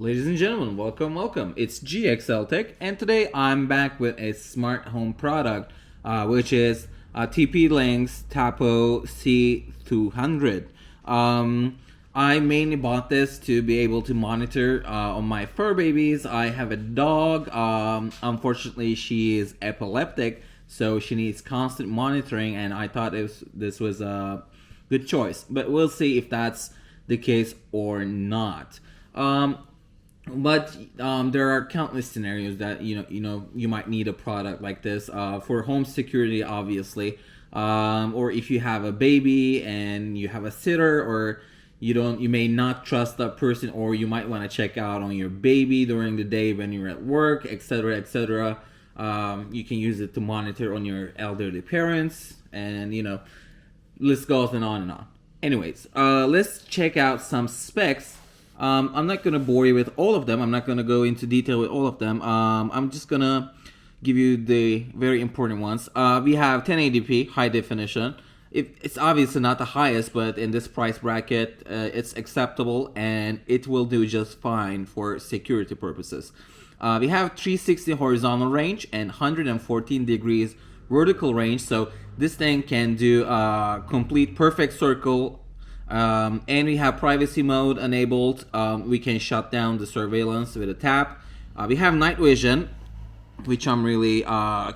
Ladies and gentlemen, welcome. It's GXL Tech, and today I'm back with a smart home product, which is TP-Link's Tapo C200. I mainly bought this to be able to monitor on my fur babies. I have a dog. Unfortunately, she is epileptic, so she needs constant monitoring, and I thought this was a good choice. But we'll see if that's the case or not. But there are countless scenarios that you might need a product like this for home security, obviously, or if you have a baby and you have a sitter, or you may not trust that person, or you might want to check out on your baby during the day when you're at work, etc., etc. You can use it to monitor on your elderly parents, and list goes on and on. Anyways, let's check out some specs. I'm not going to bore you with all of them. I'm not going to go into detail with all of them. I'm just going to give you the very important ones. We have 1080p high definition. It's obviously not the highest, but in this price bracket, it's acceptable, and it will do just fine for security purposes. We have 360 horizontal range and 114 degrees vertical range. So this thing can do a complete perfect circle. And we have privacy mode enabled. We can shut down the surveillance with a tap. We have night vision, which I'm really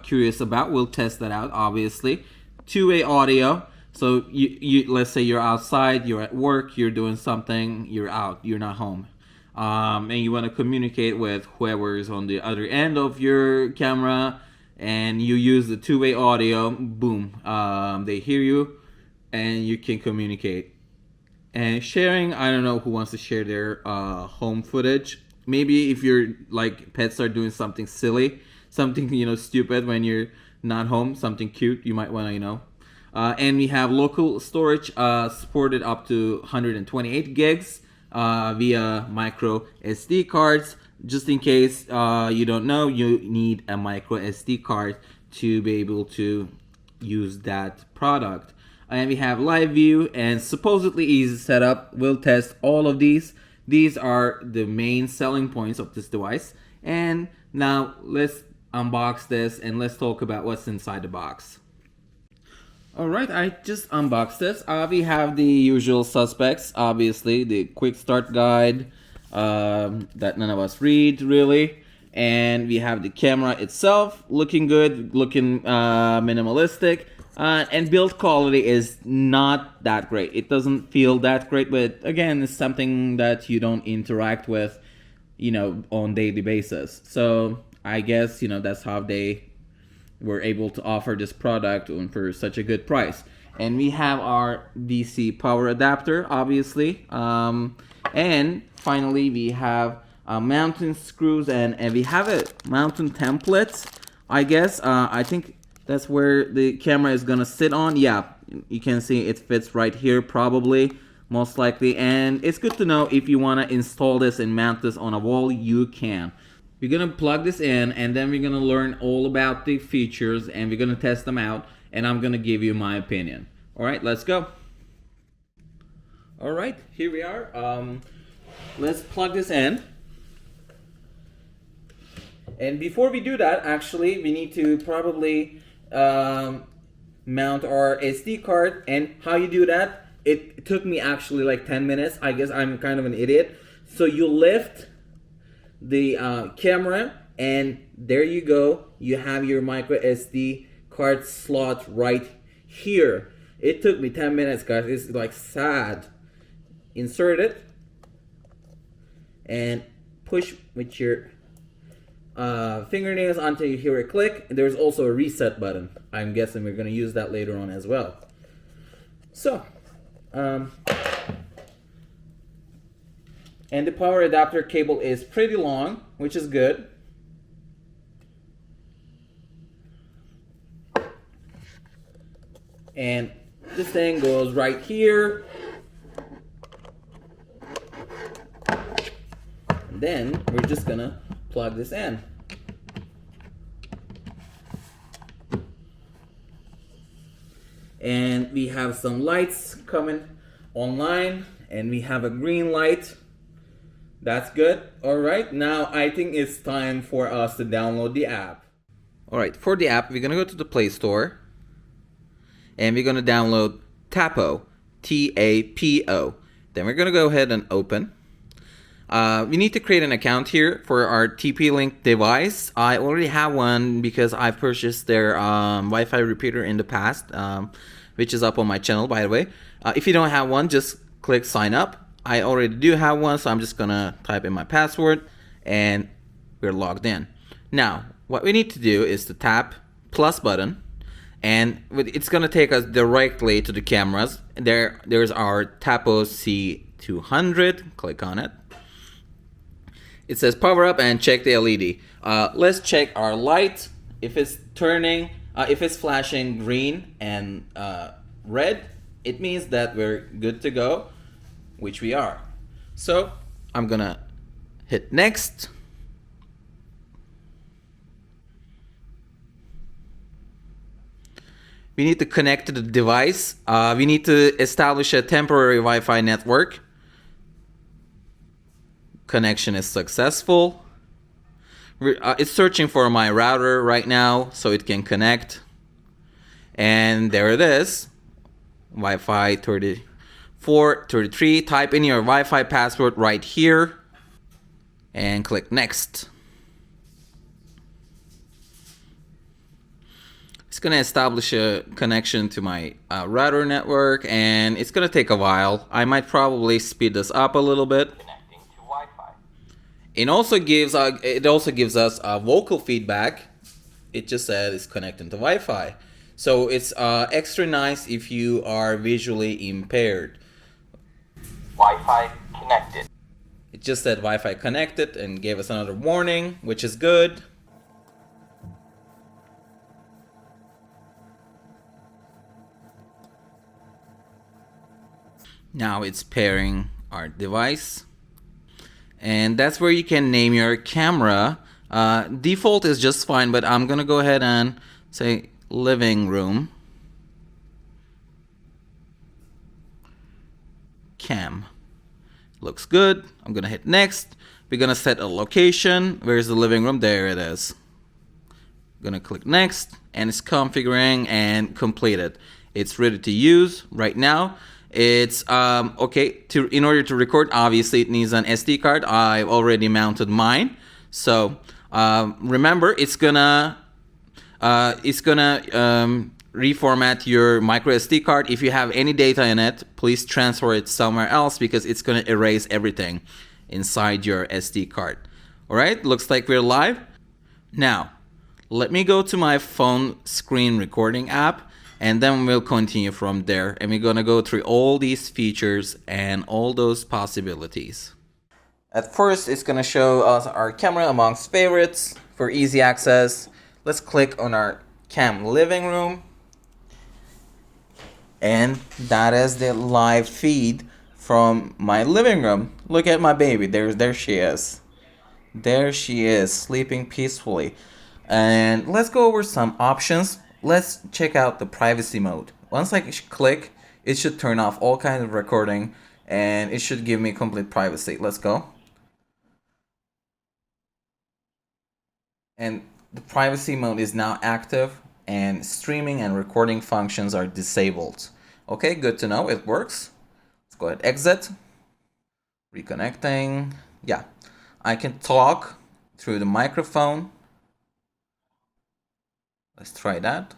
curious about. We'll test that out, obviously. Two-way audio. So you let's say you're outside, you're at work, you're doing something, you're out, you're not home, and you want to communicate with whoever is on the other end of your camera, and you use the two-way audio. Boom, they hear you, and you can communicate. And sharing, I don't know who wants to share their home footage. Maybe if your pets are doing something silly, something stupid when you're not home, something cute, you might want to and we have local storage supported up to 128 gigs via micro SD cards. Just in case you don't know, you need a micro SD card to be able to use that product. And we have live view and supposedly easy setup. We'll test all of these. These are the main selling points of this device. And now let's unbox this and let's talk about what's inside the box. Alright, I just unboxed this. We have the usual suspects, obviously, the quick start guide that none of us read really. And we have the camera itself, looking good, looking minimalistic. And build quality is not that great. It doesn't feel that great, but again, it's something that you don't interact with, on daily basis. So I guess, that's how they were able to offer this product for such a good price. And we have our DC power adapter, obviously. And finally, we have mounting screws, and we have a mounting template, I guess. I think that's where the camera is gonna sit on. Yeah, you can see it fits right here, probably, most likely. And it's good to know if you wanna install this and mount this on a wall, you can. We're gonna plug this in, and then we're gonna learn all about the features, and we're gonna test them out, and I'm gonna give you my opinion. All right, let's go. All right, here we are. Let's plug this in. And before we do that, actually, we need to probably mount our SD card. And how you do that, it took me actually like 10 minutes. I guess I'm kind of an idiot. So you lift the camera, and there you go. You have your micro SD card slot right here. It took me 10 minutes, guys. It's like sad. Insert it and push with your fingernails until you hear a click. And there's also a reset button. I'm guessing we're going to use that later on as well. So, and the power adapter cable is pretty long, which is good. And this thing goes right here. And then we're just gonna plug this in. And we have some lights coming online, and we have a green light That's good. All right, now I think it's time for us to download the app. All right, for the app, we're gonna go to the Play Store and we're gonna download Tapo, Tapo. Then we're gonna go ahead and open. We need to create an account here for our TP-Link device. I already have one because I've purchased their Wi-Fi repeater in the past, which is up on my channel, by the way. If you don't have one, just click sign up. I already do have one, so I'm just gonna type in my password and we're logged in. Now, what we need to do is to tap plus button, and it's gonna take us directly to the cameras. There's our Tapo C200. Click on it. It says power up and check the LED. Let's check our light. If it's turning, if it's flashing green and red, it means that we're good to go, which we are. So I'm gonna hit next. We need to connect to the device. We need to establish a temporary Wi-Fi network. Connection is successful. It's searching for my router right now so it can connect. And there it is. Wi-Fi 3433. Type in your Wi-Fi password right here and click next. It's going to establish a connection to my router network, and it's going to take a while. I might probably speed this up a little bit. It also gives us vocal feedback. It just says it's connecting to Wi-Fi. So it's extra nice if you are visually impaired. Wi-Fi connected. It just said Wi-Fi connected and gave us another warning, which is good. Now it's pairing our device. And that's where you can name your camera. Default is just fine, but I'm gonna go ahead and say living room cam. Looks good. I'm gonna hit next. We're gonna set a location. Where's the living room? There it is. I'm gonna click next, and it's configuring and completed. It's ready to use right now. It's okay. In order to record, obviously it needs an SD card. I've already mounted mine. So remember, it's gonna reformat your micro SD card. If you have any data in it, please transfer it somewhere else because it's gonna erase everything inside your SD card. All right, looks like we're live. Now, let me go to my phone screen recording app, and then we'll continue from there. And we're gonna go through all these features and all those possibilities. At first, it's gonna show us our camera amongst favorites for easy access. Let's click on our cam living room. And that is the live feed from my living room. Look at my baby, there she is. There she is, sleeping peacefully. And let's go over some options. Let's check out the privacy mode. Once I click, it should turn off all kinds of recording and it should give me complete privacy. Let's go. And the privacy mode is now active and streaming and recording functions are disabled. Okay, good to know, it works. Let's go ahead, exit. Reconnecting. Yeah, I can talk through the microphone. Let's try that.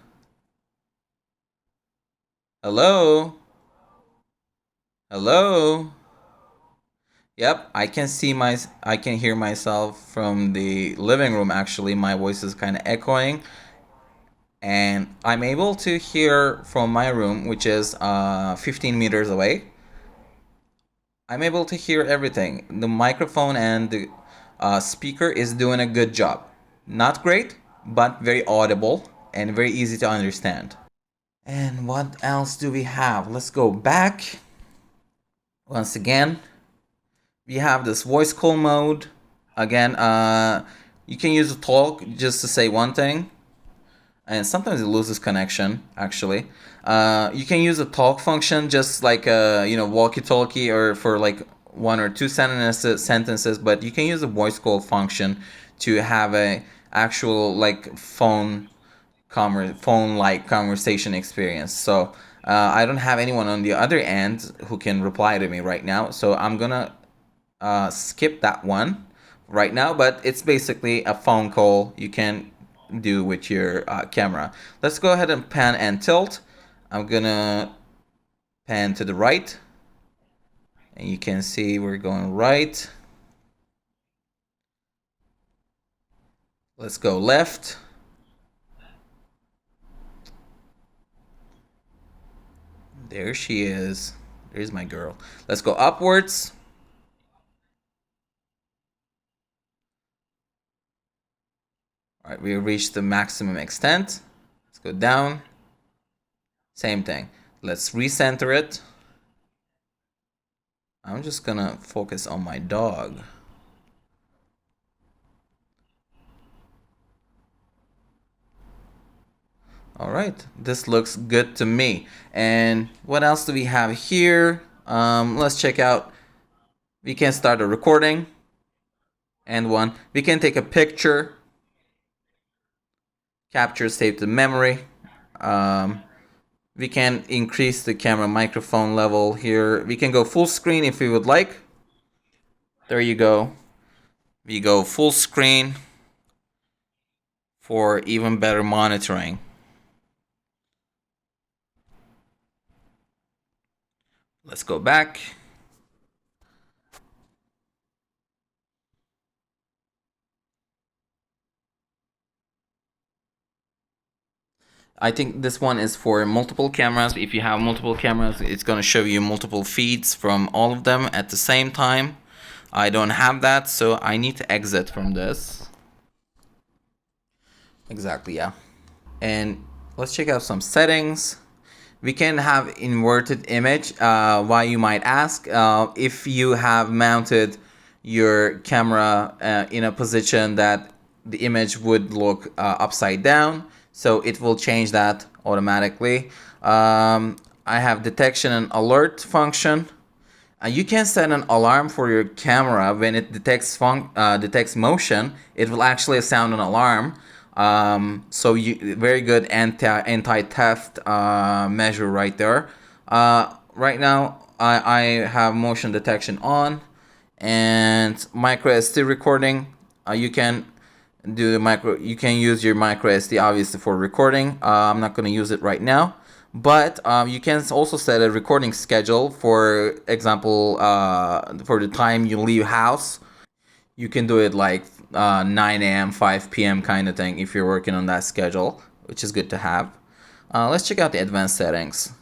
Hello? Hello? Yep, I can hear myself from the living room. Actually, my voice is kind of echoing. And I'm able to hear from my room, which is 15 meters away. I'm able to hear everything. The microphone and the speaker is doing a good job. Not great, but very audible and very easy to understand. And what else do we have? Let's go back. Once again, we have this voice call mode. Again, you can use a talk just to say one thing. And sometimes it loses connection, actually. You can use a talk function just like walkie-talkie or for like one or two sentences, but you can use the voice call function to have a actual like phone-like conversation experience. So I don't have anyone on the other end who can reply to me right now, so I'm gonna skip that one right now, but it's basically a phone call you can do with your camera. Let's go ahead and pan and tilt. I'm gonna pan to the right, and you can see we're going right. Let's go left. There she is. There's my girl. Let's go upwards. All right, we reached the maximum extent. Let's go down. Same thing. Let's recenter it. I'm just gonna focus on my dog. All right, this looks good to me. And what else do we have here? Let's check out. We can start a recording. And one. We can take a picture. Capture, save to memory. We can increase the camera microphone level here. We can go full screen if we would like. There you go. We go full screen for even better monitoring. Let's go back. I think this one is for multiple cameras. If you have multiple cameras, it's going to show you multiple feeds from all of them at the same time. I don't have that, so I need to exit from this. Exactly, yeah. And let's check out some settings. We can have inverted image. Why, you might ask? If you have mounted your camera in a position that the image would look upside down, so it will change that automatically. I have detection and alert function. You can set an alarm for your camera. When it detects motion, it will actually sound an alarm. So very good anti-theft measure right there. Right now I have motion detection on, and micro SD recording. You can do the micro. You can use your micro SD obviously for recording. I'm not going to use it right now, but you can also set a recording schedule. For example, for the time you leave house, you can do it like 9 a.m., 5 p.m. kind of thing if you're working on that schedule, which is good to have. Let's check out the advanced settings.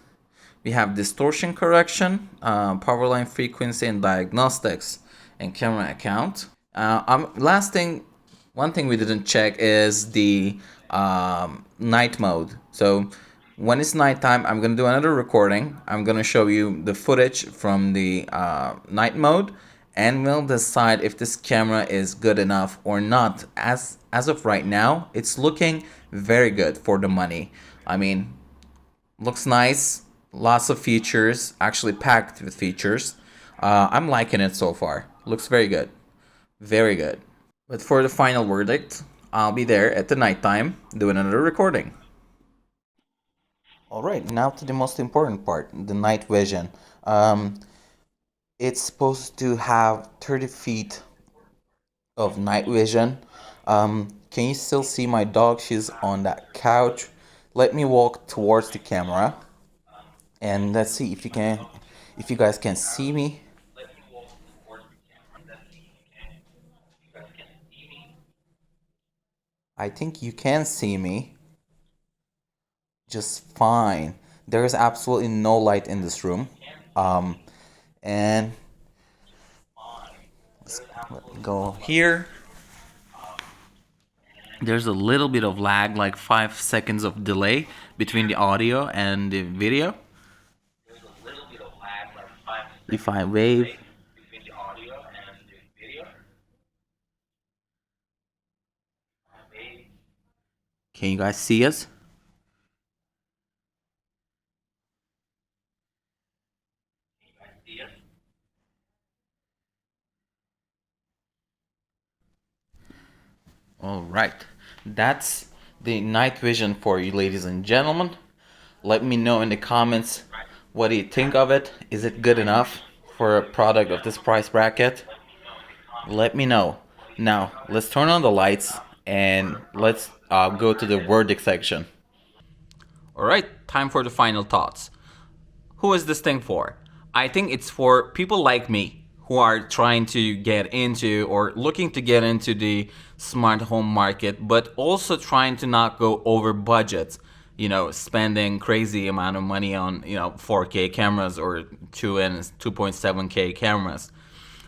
We have distortion correction, power line frequency and diagnostics, and camera account. One thing we didn't check is the night mode. So when it's nighttime, I'm going to do another recording. I'm going to show you the footage from the night mode, and we'll decide if this camera is good enough or not. As of right now, it's looking very good for the money. I mean, looks nice, lots of features, actually packed with features. I'm liking it so far. Looks very good. Very good. But for the final verdict, I'll be there at the nighttime doing another recording. Alright, now to the most important part, the night vision. It's supposed to have 30 feet of night vision. Can you still see my dog? She's on that couch. Let me walk towards the camera, and let's see if you guys can see me. I think you can see me just fine. There is absolutely no light in this room. And let's go here. There's a little bit of lag, like 5 seconds of delay between the audio and the video. If I wave, can you guys see us? All right, that's the night vision for you, ladies and gentlemen. Let me know in the comments what do you think of it. Is it good enough for a product of this price bracket? Let me know. Now, let's turn on the lights and let's go to the verdict section. All right, time for the final thoughts. Who is this thing for? I think it's for people like me who are trying to get into or looking to get into the smart home market, but also trying to not go over budget. Spending crazy amount of money on 4K cameras or 2 and 2.7K cameras.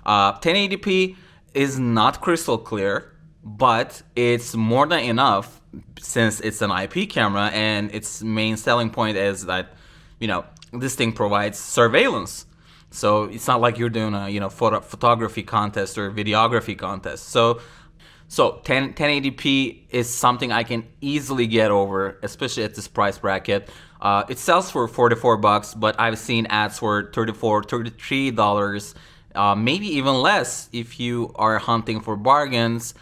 1080p is not crystal clear, but it's more than enough since it's an IP camera, and its main selling point is that this thing provides surveillance. So it's not like you're doing a photography contest or videography contest. So 1080p is something I can easily get over, especially at this price bracket. It sells for $44, but I've seen ads for $34, $33, maybe even less if you are hunting for bargains.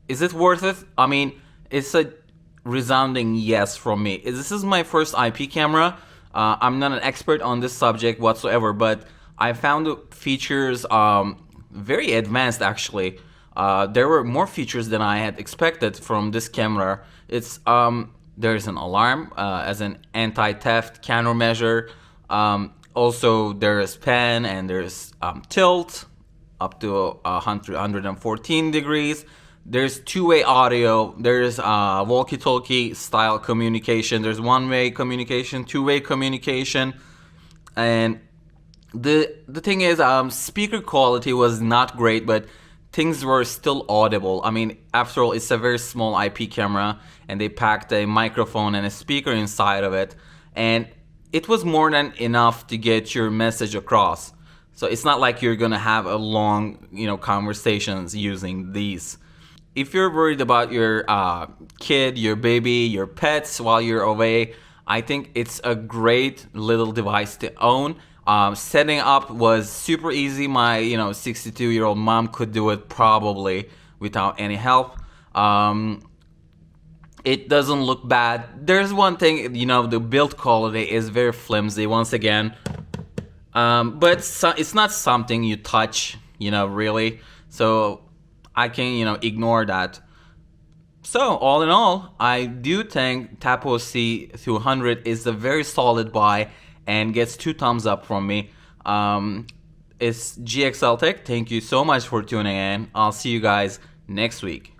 Is it worth it? I mean, it's a resounding yes from me. This is my first IP camera. I'm not an expert on this subject whatsoever, but I found the features very advanced actually. There were more features than I had expected from this camera. There's an alarm as an anti-theft countermeasure. Also, there's pan and there's tilt up to 114 degrees. There's two-way audio. There's walkie-talkie style communication. There's one-way communication, two-way communication, and the thing is, speaker quality was not great, but things were still audible. I mean, after all, it's a very small IP camera, and they packed a microphone and a speaker inside of it, and it was more than enough to get your message across. So it's not like you're gonna have a long, conversations using these. If you're worried about your kid, your baby, your pets while you're away, I think it's a great little device to own. Setting up was super easy. My 62-year-old mom could do it probably without any help. It doesn't look bad. There's one thing, the build quality is very flimsy once again. But it's not something you touch, really. So I can, ignore that. So all in all, I do think Tapo C200 is a very solid buy and gets 2 thumbs up from me. It's GXL Tech. Thank you so much for tuning in. I'll see you guys next week.